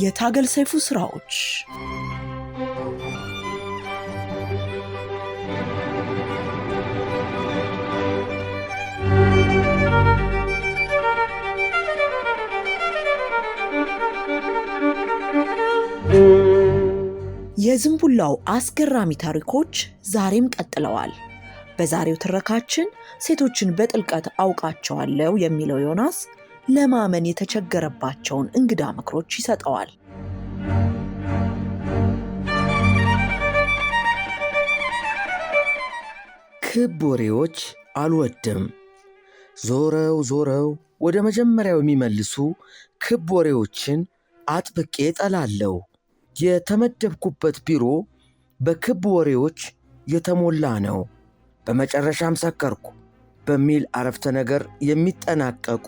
የታገል ሰይፉ ስራዎች የዝንቡላው አስገራሚ ታሪኮች ዛሬም ቀጥለዋል። በዛሬው ትረካችን ሴቶችን በጥልቀት አውቃቸዋለሁ የሚለው ዮናስ ለማመን የተቸገረባቸውን እንግዳ ምክሮች ይሰጠዋል። ክብ ወሬዎች አልወድም። ዞረው ዞረው ወደ መጀመሪያው የሚመልሱ ክብ ወሬዎችን አጥብቄ ጠላለሁ። የተመደብኩበት ቢሮ በክብ ወሬዎች የተሞላ ነው። በመጨረሻም ሰከርኩ በሚል አረፍተ ነገር የሚጠናቀቁ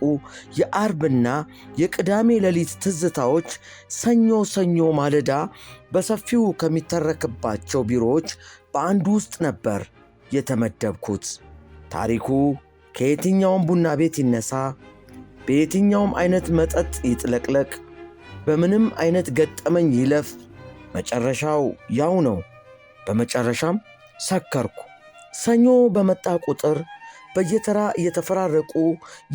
የአርብና የቅዳሜ ሌሊት ትዝታዎች ሰኞ ሰኞ ማለዳ በሰፊው ከሚተረክባቸው ቢሮዎች በአንዱ ውስጥ ነበር የተመደብኩት። ታሪኩ ከየትኛውም ቡና ቤት ይነሳ፣ በየትኛውም አይነት መጠጥ ይጥለቅለቅ፣ በምንም አይነት ገጠመኝ ይለፍ፣ መጨረሻው ያው ነው። በመጨረሻም ሰከርኩ። ሰኞ በመጣ ቁጥር በየተራ እየተፈራረቁ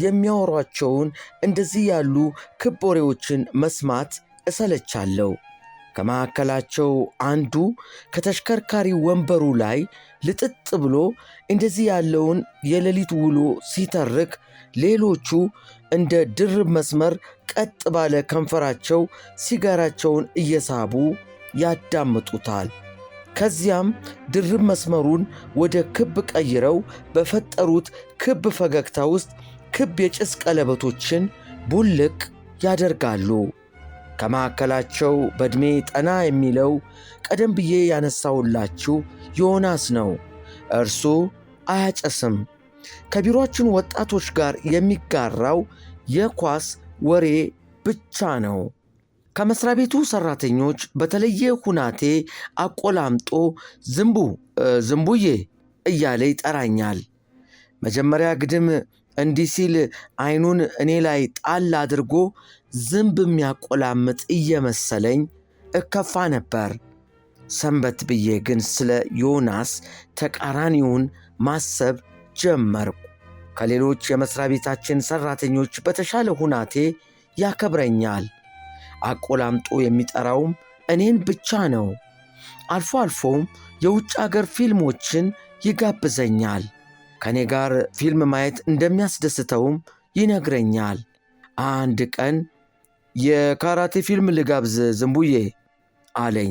የሚያወሯቸውን እንደዚህ ያሉ ክብ ወሬዎችን መስማት እሰለቻለሁ። ከመካከላቸው አንዱ ከተሽከርካሪ ወንበሩ ላይ ልጥጥ ብሎ እንደዚህ ያለውን የሌሊት ውሎ ሲተርክ፣ ሌሎቹ እንደ ድርብ መስመር ቀጥ ባለ ከንፈራቸው ሲጋራቸውን እየሳቡ ያዳምጡታል። ከዚያም ድርብ መስመሩን ወደ ክብ ቀይረው በፈጠሩት ክብ ፈገግታ ውስጥ ክብ የጭስ ቀለበቶችን ቡልቅ ያደርጋሉ። ከመካከላቸው በዕድሜ ጠና የሚለው ቀደም ብዬ ያነሳውላችሁ ዮናስ ነው። እርሱ አያጨስም። ከቢሮአችን ወጣቶች ጋር የሚጋራው የኳስ ወሬ ብቻ ነው። ከመስሪያ ቤቱ ሰራተኞች በተለየ ሁናቴ አቆላምጦ ዝንቡዬ እያለ ይጠራኛል። መጀመሪያ ግድም እንዲህ ሲል አይኑን እኔ ላይ ጣል አድርጎ ዝንብ የሚያቆላምጥ እየመሰለኝ እከፋ ነበር። ሰንበት ብዬ ግን ስለ ዮናስ ተቃራኒውን ማሰብ ጀመርኩ። ከሌሎች የመስሪያ ቤታችን ሰራተኞች በተሻለ ሁናቴ ያከብረኛል። አቆላምጦ የሚጠራውም እኔን ብቻ ነው። አልፎ አልፎም የውጭ አገር ፊልሞችን ይጋብዘኛል። ከእኔ ጋር ፊልም ማየት እንደሚያስደስተውም ይነግረኛል። አንድ ቀን የካራቴ ፊልም ልጋብዝ ዝንቡዬ አለኝ።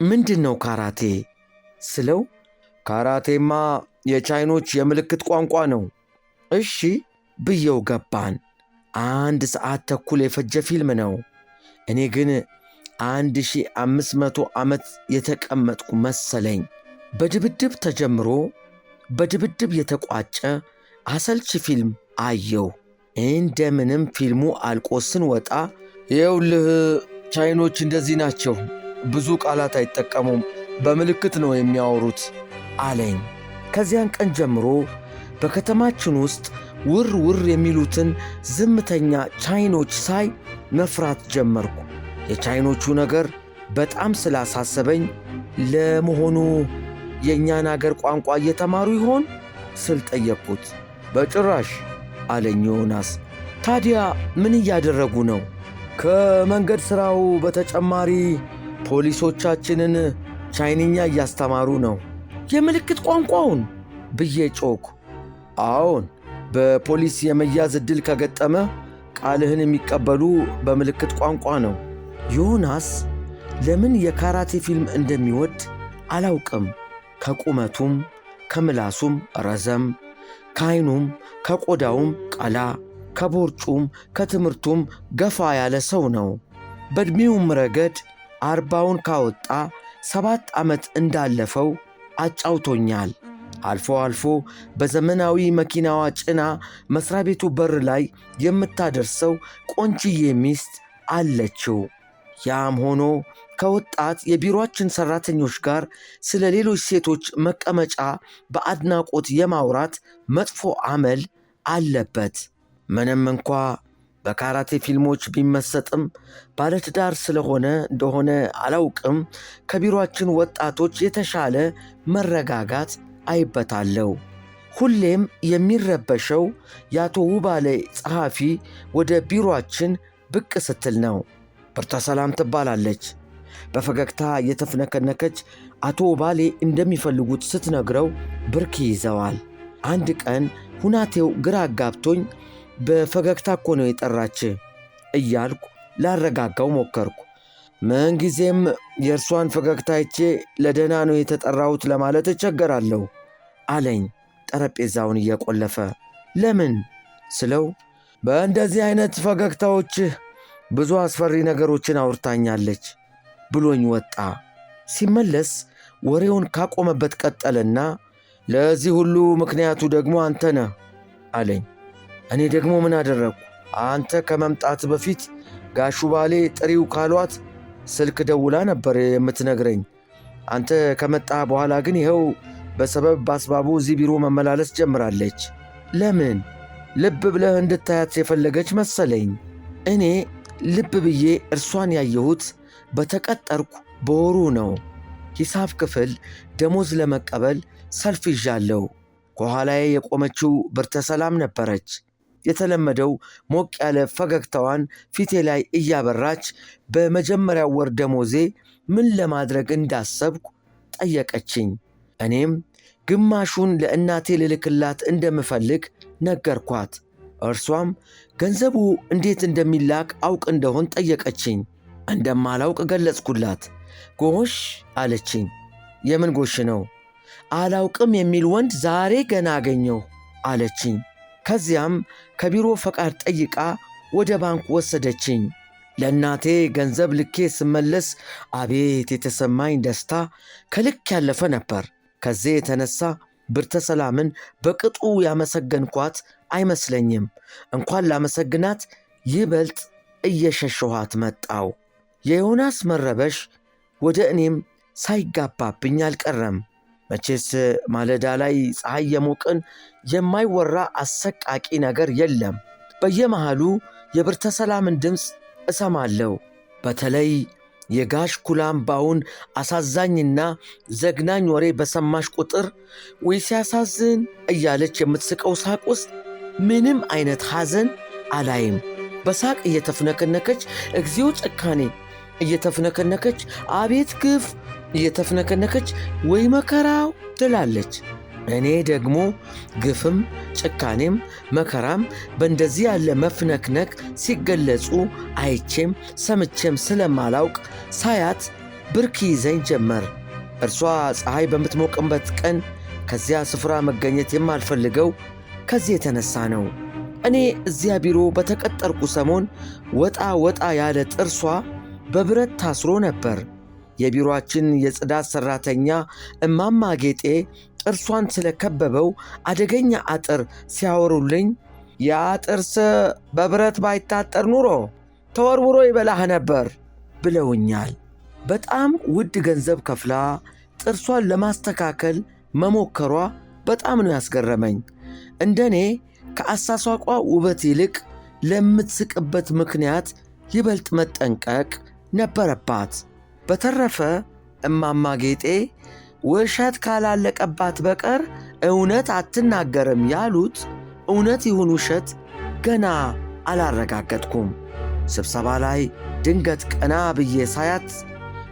ምንድን ነው ካራቴ ስለው፣ ካራቴማ የቻይኖች የምልክት ቋንቋ ነው። እሺ ብየው ገባን። 1 ሰዓት ተኩል የፈጀ ፊልም ነው። እኔ ግን 1500 ዓመት የተቀመጥኩ መሰለኝ። በድብድብ ተጀምሮ በድብድብ የተቋጨ አሰልች ፊልም አየው። እንደምንም ፊልሙ አልቆ ስንወጣ ይኸውልህ ቻይኖች እንደዚህ ናቸው፣ ብዙ ቃላት አይጠቀሙም፣ በምልክት ነው የሚያወሩት አለኝ። ከዚያን ቀን ጀምሮ በከተማችን ውስጥ ውር ውር የሚሉትን ዝምተኛ ቻይኖች ሳይ መፍራት ጀመርኩ። የቻይኖቹ ነገር በጣም ስላሳሰበኝ ለመሆኑ የእኛን አገር ቋንቋ እየተማሩ ይሆን ስል ጠየቅኩት። በጭራሽ አለኝ ዮናስ። ታዲያ ምን እያደረጉ ነው? ከመንገድ ሥራው በተጨማሪ ፖሊሶቻችንን ቻይንኛ እያስተማሩ ነው። የምልክት ቋንቋውን ብዬ ጮኩ። አዎን፣ በፖሊስ የመያዝ ዕድል ከገጠመ ቃልህን የሚቀበሉ በምልክት ቋንቋ ነው። ዮናስ ለምን የካራቴ ፊልም እንደሚወድ አላውቅም። ከቁመቱም ከምላሱም ረዘም፣ ከዓይኑም ከቆዳውም ቀላ፣ ከቦርጩም ከትምህርቱም ገፋ ያለ ሰው ነው። በዕድሜውም ረገድ 40ውን ካወጣ 7 ዓመት እንዳለፈው አጫውቶኛል። አልፎ አልፎ በዘመናዊ መኪናዋ ጭና መስሪያ ቤቱ በር ላይ የምታደርሰው ቆንጅዬ ሚስት አለችው። ያም ሆኖ ከወጣት የቢሮአችን ሰራተኞች ጋር ስለ ሌሎች ሴቶች መቀመጫ በአድናቆት የማውራት መጥፎ አመል አለበት። ምንም እንኳ በካራቴ ፊልሞች ቢመሰጥም ባለትዳር ስለሆነ እንደሆነ አላውቅም፣ ከቢሮአችን ወጣቶች የተሻለ መረጋጋት አይበታለሁ። ሁሌም የሚረበሸው የአቶ ውባሌ ጸሐፊ ወደ ቢሮአችን ብቅ ስትል ነው። ብርተሰላም ትባላለች። በፈገግታ የተፍነከነከች አቶ ውባሌ እንደሚፈልጉት ስትነግረው ብርክ ይዘዋል። አንድ ቀን ሁናቴው ግራ አጋብቶኝ በፈገግታ እኮ ነው የጠራች እያልኩ ላረጋጋው ሞከርኩ። ምንጊዜም የእርሷን ፈገግታ አይቼ ለደህና ነው የተጠራሁት ለማለት እቸገራለሁ አለኝ ጠረጴዛውን እየቆለፈ። ለምን ስለው በእንደዚህ አይነት ፈገግታዎች ብዙ አስፈሪ ነገሮችን አውርታኛለች ብሎኝ ወጣ። ሲመለስ ወሬውን ካቆመበት ቀጠለና ለዚህ ሁሉ ምክንያቱ ደግሞ አንተ ነህ አለኝ። እኔ ደግሞ ምን አደረግኩ? አንተ ከመምጣት በፊት ጋሹ ባሌ ጥሪው ካሏት ስልክ ደውላ ነበር የምትነግረኝ። አንተ ከመጣህ በኋላ ግን ይኸው በሰበብ ባስባቡ እዚህ ቢሮ መመላለስ ጀምራለች። ለምን? ልብ ብለህ እንድታያት የፈለገች መሰለኝ። እኔ ልብ ብዬ እርሷን ያየሁት በተቀጠርኩ በወሩ ነው። ሂሳብ ክፍል ደሞዝ ለመቀበል ሰልፍ ይዣለሁ። ከኋላዬ የቆመችው ብርተሰላም ነበረች። የተለመደው ሞቅ ያለ ፈገግታዋን ፊቴ ላይ እያበራች በመጀመሪያው ወር ደሞዜ ምን ለማድረግ እንዳሰብኩ ጠየቀችኝ። እኔም ግማሹን ለእናቴ ልልክላት እንደምፈልግ ነገርኳት። እርሷም ገንዘቡ እንዴት እንደሚላክ አውቅ እንደሆን ጠየቀችኝ። እንደማላውቅ ገለጽኩላት። ጎሽ አለችኝ። የምን ጎሽ ነው? አላውቅም የሚል ወንድ ዛሬ ገና አገኘሁ አለችኝ። ከዚያም ከቢሮ ፈቃድ ጠይቃ ወደ ባንክ ወሰደችኝ። ለእናቴ ገንዘብ ልኬ ስመለስ አቤት የተሰማኝ ደስታ ከልክ ያለፈ ነበር። ከዚህ የተነሳ ብርተሰላምን በቅጡ ያመሰገንኳት አይመስለኝም። እንኳን ላመሰግናት ይበልጥ እየሸሸኋት መጣው። የዮናስ መረበሽ ወደ እኔም ሳይጋባብኝ አልቀረም። መቼስ ማለዳ ላይ ፀሐይ የሞቅን የማይወራ አሰቃቂ ነገር የለም። በየመሃሉ የብርተሰላምን ድምፅ እሰማለሁ። በተለይ የጋሽ ኩላምባውን አሳዛኝና ዘግናኝ ወሬ በሰማሽ ቁጥር ወይ ሲያሳዝን እያለች የምትስቀው ሳቅ ውስጥ ምንም አይነት ሐዘን አላይም። በሳቅ እየተፍነከነከች እግዚኦ ጭካኔ እየተፍነከነከች አቤት ግፍ እየተፍነከነከች ወይ መከራው ትላለች። እኔ ደግሞ ግፍም ጭካኔም መከራም በእንደዚህ ያለ መፍነክነክ ሲገለጹ አይቼም ሰምቼም ስለማላውቅ ሳያት ብርክ ይዘኝ ጀመር። እርሷ ፀሐይ በምትሞቅበት ቀን ከዚያ ስፍራ መገኘት የማልፈልገው ከዚህ የተነሳ ነው። እኔ እዚያ ቢሮ በተቀጠርኩ ሰሞን ወጣ ወጣ ያለ ጥርሷ በብረት ታስሮ ነበር። የቢሮአችን የጽዳት ሠራተኛ እማማ ጌጤ ጥርሷን ስለከበበው አደገኛ አጥር ሲያወሩልኝ ያ ጥርስ በብረት ባይታጠር ኑሮ ተወርውሮ ይበላህ ነበር ብለውኛል። በጣም ውድ ገንዘብ ከፍላ ጥርሷን ለማስተካከል መሞከሯ በጣም ነው ያስገረመኝ። እንደኔ ከአሳሷቋ ውበት ይልቅ ለምትስቅበት ምክንያት ይበልጥ መጠንቀቅ ነበረባት። በተረፈ እማማ ጌጤ ውሸት ካላለቀባት በቀር እውነት አትናገርም ያሉት እውነት ይሁን ውሸት ገና አላረጋገጥኩም። ስብሰባ ላይ ድንገት ቀና ብዬ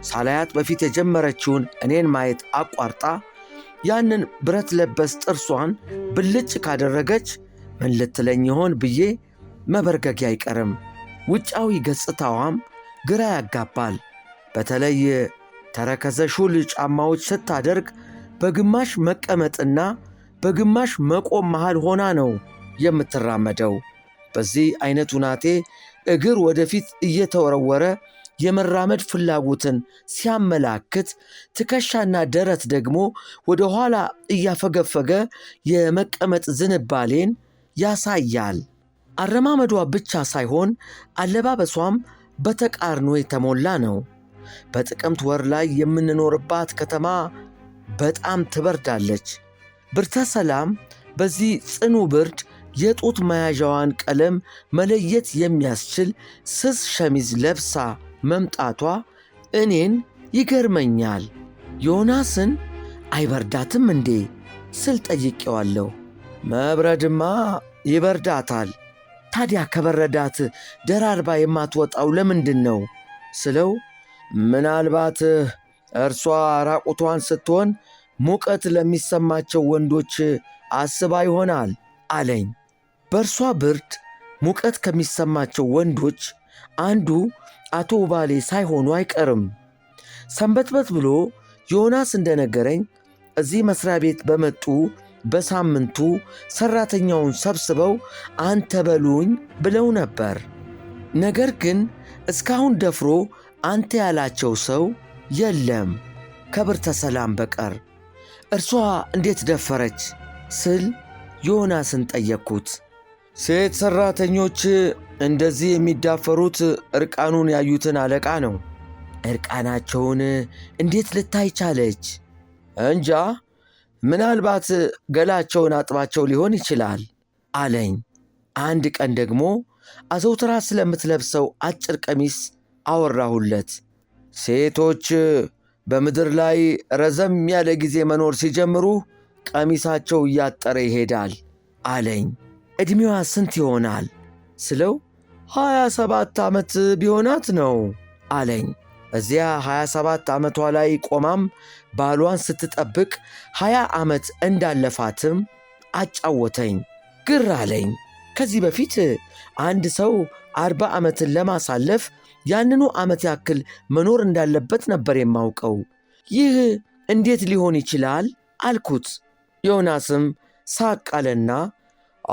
ሳላያት በፊት የጀመረችውን እኔን ማየት አቋርጣ ያንን ብረት ለበስ ጥርሷን ብልጭ ካደረገች ምን ልትለኝ ይሆን ብዬ መበርገጌ አይቀርም። ውጫዊ ገጽታዋም ግራ ያጋባል። በተለይ ተረከዘ ሹል ጫማዎች ስታደርግ በግማሽ መቀመጥና በግማሽ መቆም መሃል ሆና ነው የምትራመደው። በዚህ አይነት ሁናቴ እግር ወደፊት እየተወረወረ የመራመድ ፍላጎትን ሲያመላክት፣ ትከሻና ደረት ደግሞ ወደ ኋላ እያፈገፈገ የመቀመጥ ዝንባሌን ያሳያል። አረማመዷ ብቻ ሳይሆን አለባበሷም በተቃርኖ የተሞላ ነው። በጥቅምት ወር ላይ የምንኖርባት ከተማ በጣም ትበርዳለች። ብርተሰላም በዚህ ጽኑ ብርድ የጡት መያዣዋን ቀለም መለየት የሚያስችል ስስ ሸሚዝ ለብሳ መምጣቷ እኔን ይገርመኛል። ዮናስን አይበርዳትም እንዴ ስል ጠይቄዋለሁ። መብረድማ ይበርዳታል። ታዲያ ከበረዳት ደራርባ የማትወጣው ለምንድን ነው ስለው፣ ምናልባት እርሷ ራቁቷን ስትሆን ሙቀት ለሚሰማቸው ወንዶች አስባ ይሆናል አለኝ። በእርሷ ብርድ ሙቀት ከሚሰማቸው ወንዶች አንዱ አቶ ባሌ ሳይሆኑ አይቀርም። ሰንበትበት ብሎ ዮናስ እንደነገረኝ እዚህ መስሪያ ቤት በመጡ በሳምንቱ ሠራተኛውን ሰብስበው አንተ በሉኝ ብለው ነበር። ነገር ግን እስካሁን ደፍሮ አንተ ያላቸው ሰው የለም ከብርተ ሰላም በቀር። እርሷ እንዴት ደፈረች ስል ዮናስን ጠየቅኩት። ሴት ሠራተኞች እንደዚህ የሚዳፈሩት ዕርቃኑን ያዩትን አለቃ ነው። ዕርቃናቸውን እንዴት ልታይ ቻለች? እንጃ፣ ምናልባት ገላቸውን አጥባቸው ሊሆን ይችላል አለኝ። አንድ ቀን ደግሞ አዘውትራ ስለምትለብሰው አጭር ቀሚስ አወራሁለት። ሴቶች በምድር ላይ ረዘም ያለ ጊዜ መኖር ሲጀምሩ ቀሚሳቸው እያጠረ ይሄዳል አለኝ። ዕድሜዋ ስንት ይሆናል ስለው 27 ዓመት ቢሆናት ነው አለኝ። እዚያ 27 ዓመቷ ላይ ቆማም ባሏን ስትጠብቅ 20 ዓመት እንዳለፋትም አጫወተኝ። ግር አለኝ። ከዚህ በፊት አንድ ሰው 40 ዓመትን ለማሳለፍ ያንኑ ዓመት ያክል መኖር እንዳለበት ነበር የማውቀው። ይህ እንዴት ሊሆን ይችላል አልኩት። ዮናስም ሳቅ አለና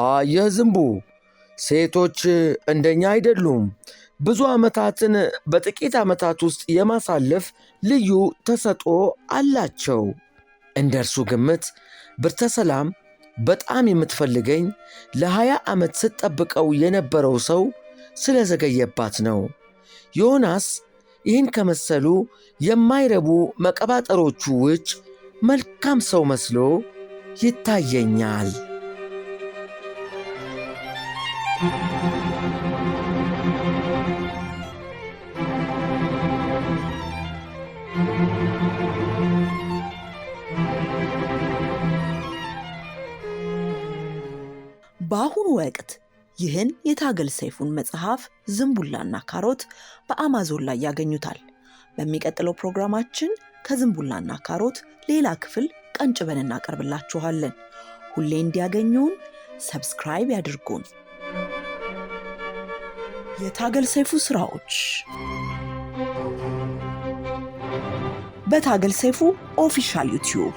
አየህ ዝንቡ፣ ሴቶች እንደኛ አይደሉም። ብዙ ዓመታትን በጥቂት ዓመታት ውስጥ የማሳለፍ ልዩ ተሰጥኦ አላቸው። እንደ እርሱ ግምት ብርተ ሰላም በጣም የምትፈልገኝ ለ20 ዓመት ስትጠብቀው የነበረው ሰው ስለዘገየባት ነው። ዮናስ ይህን ከመሰሉ የማይረቡ መቀባጠሮቹ ውጭ መልካም ሰው መስሎ ይታየኛል። በአሁኑ ወቅት ይህን የታገል ሰይፉን መጽሐፍ ዝንቡላና ካሮት በአማዞን ላይ ያገኙታል። በሚቀጥለው ፕሮግራማችን ከዝንቡላና ካሮት ሌላ ክፍል ቀንጭበን እናቀርብላችኋለን። ሁሌ እንዲያገኙን ሰብስክራይብ ያድርጉን። የታገል ሰይፉ ስራዎች በታገል ሰይፉ ኦፊሻል ዩቲዩብ